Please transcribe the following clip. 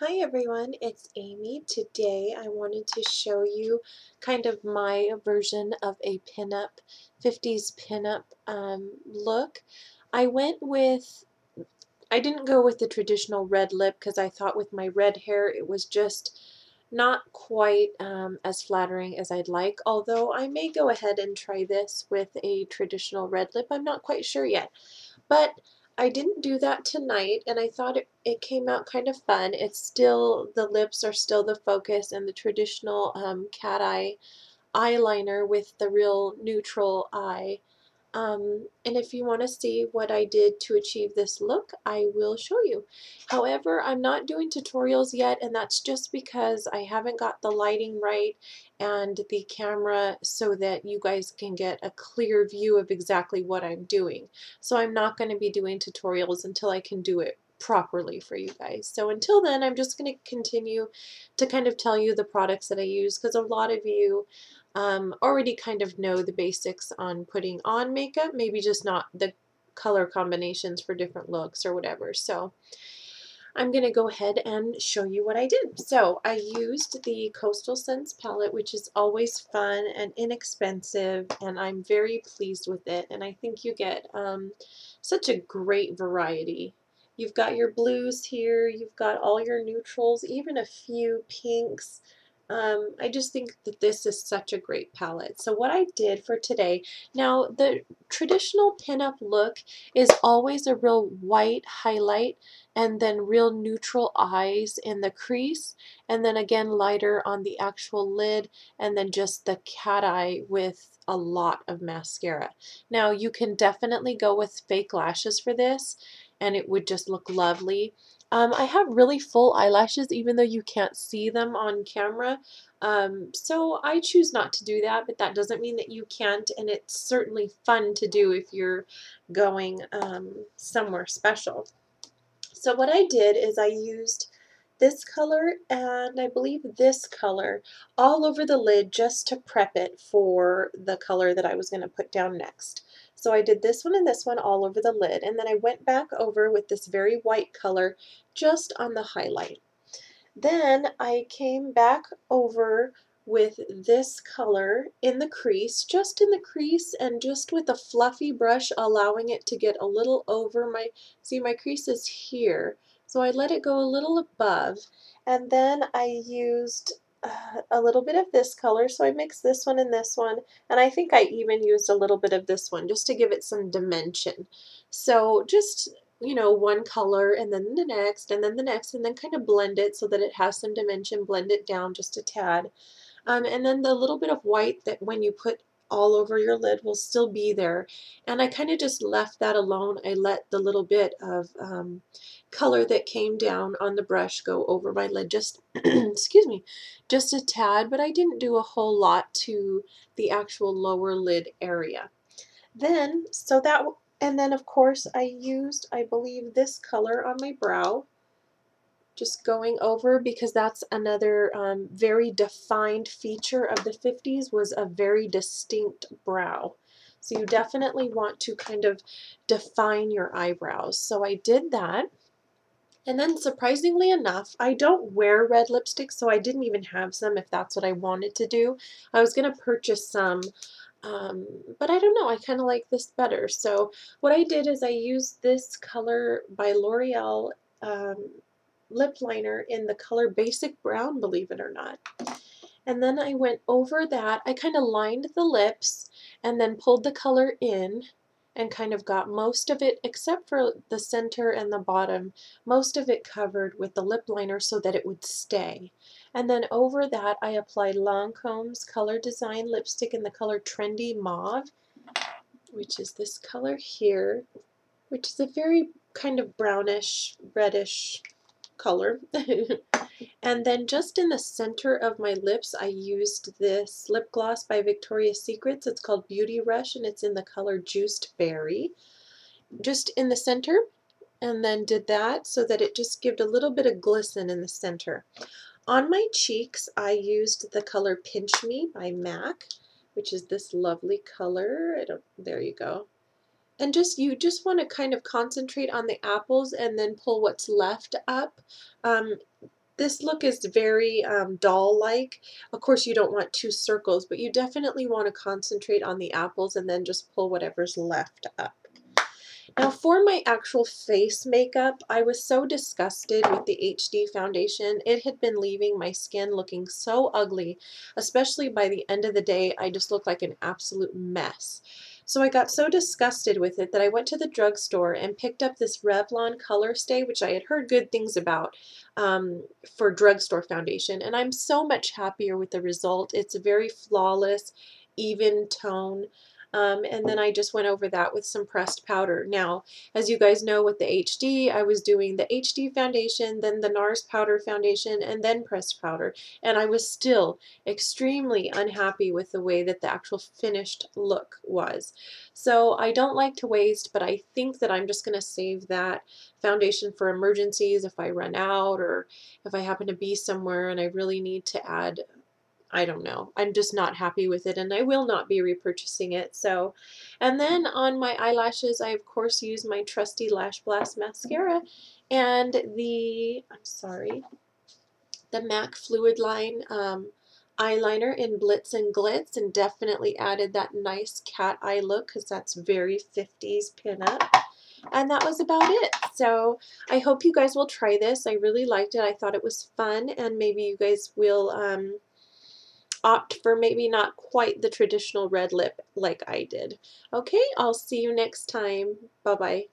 Hi everyone, it's Amy. Today I wanted to show you kind of my version of a pinup, 50s pinup look. I didn't go with the traditional red lip because I thought with my red hair it was just not quite as flattering as I'd like, although I may go ahead and try this with a traditional red lip. I'm not quite sure yet. But I didn't do that tonight, and I thought it came out kind of fun. It's still, the lips are still the focus, and the traditional cat eye eyeliner with the real neutral eye. And if you want to see what I did to achieve this look, I will show you. However, I'm not doing tutorials yet, and that's just because I haven't got the lighting right and the camera so that you guys can get a clear view of exactly what I'm doing. So I'm not going to be doing tutorials until I can do it properly for you guys. So until then, I'm just going to continue to kind of tell you the products that I use, because a lot of you already kind of know the basics on putting on makeup, maybe just not the color combinations for different looks or whatever. So I'm going to go ahead and show you what I did. So I used the Coastal Scents palette, which is always fun and inexpensive, and I'm very pleased with it. And I think you get such a great variety. You've got your blues here, you've got all your neutrals, even a few pinks. I just think that this is such a great palette. So what I did for today, now the traditional pinup look is always a real white highlight and then real neutral eyes in the crease, and then again lighter on the actual lid, and then just the cat eye with a lot of mascara. Now you can definitely go with fake lashes for this and it would just look lovely. I have really full eyelashes even though you can't see them on camera. So I choose not to do that, but that doesn't mean that you can't, and it's certainly fun to do if you're going somewhere special. So what I did is I used this color and I believe this color all over the lid just to prep it for the color that I was going to put down next. So I did this one and this one all over the lid, and then I went back over with this very white color just on the highlight. Then I came back over with this color in the crease, just in the crease, and just with a fluffy brush allowing it to get a little over my, see my crease is here, so I let it go a little above, and then I used a little bit of this color, so I mixed this one and I think I even used a little bit of this one just to give it some dimension. So just, you know, one color and then the next and then the next, and then kind of blend it so that it has some dimension, blend it down just a tad. And then the little bit of white that when you put all over your lid will still be there. And I kind of just left that alone. I let the little bit of color that came down on the brush go over my lid, just, excuse me, just a tad, but I didn't do a whole lot to the actual lower lid area. Then, and then of course I used, I believe, this color on my brow, just going over, because that's another very defined feature of the 50s, was a very distinct brow. So you definitely want to kind of define your eyebrows. So I did that. And then surprisingly enough, I don't wear red lipstick, so I didn't even have some if that's what I wanted to do. I was going to purchase some, but I don't know, I kind of like this better. So what I did is I used this color by L'Oreal lip liner in the color Basic Brown, believe it or not. And then I went over that, I kind of lined the lips and then pulled the color in and kind of got most of it, except for the center and the bottom, most of it covered with the lip liner so that it would stay. And then over that I applied Lancome's Color Design lipstick in the color Trendy Mauve, which is this color here, which is a very kind of brownish, reddish color. And then just in the center of my lips, I used this lip gloss by Victoria's Secrets. It's called Beauty Rush, and it's in the color Juiced Berry. Just in the center, and then did that so that it just gave a little bit of glisten in the center. On my cheeks, I used the color Pinch Me by MAC, which is this lovely color. There you go. And you just want to kind of concentrate on the apples and then pull what's left up. this look is very doll-like. Of course, you don't want two circles, but you definitely want to concentrate on the apples and then just pull whatever's left up. Now for my actual face makeup, I was so disgusted with the HD foundation. It had been leaving my skin looking so ugly, especially by the end of the day, I just looked like an absolute mess. So I got so disgusted with it that I went to the drugstore and picked up this Revlon Color Stay, which I had heard good things about for drugstore foundation, and I'm so much happier with the result. It's a very flawless, even tone. And then I just went over that with some pressed powder. Now, as you guys know, with the HD, I was doing the HD foundation, then the NARS powder foundation, and then pressed powder. And I was still extremely unhappy with the way that the actual finished look was. So I don't like to waste, but I think that I'm just going to save that foundation for emergencies if I run out or if I happen to be somewhere and I really need to add, I don't know. I'm just not happy with it, and I will not be repurchasing it. So, and then on my eyelashes, I of course use my trusty Lash Blast mascara and the MAC Fluid Line eyeliner in Blitz and Glitz, and definitely added that nice cat eye look because that's very 50s pinup. And that was about it. So I hope you guys will try this. I really liked it. I thought it was fun, and maybe you guys will opt for maybe not quite the traditional red lip like I did. Okay, I'll see you next time. Bye-bye.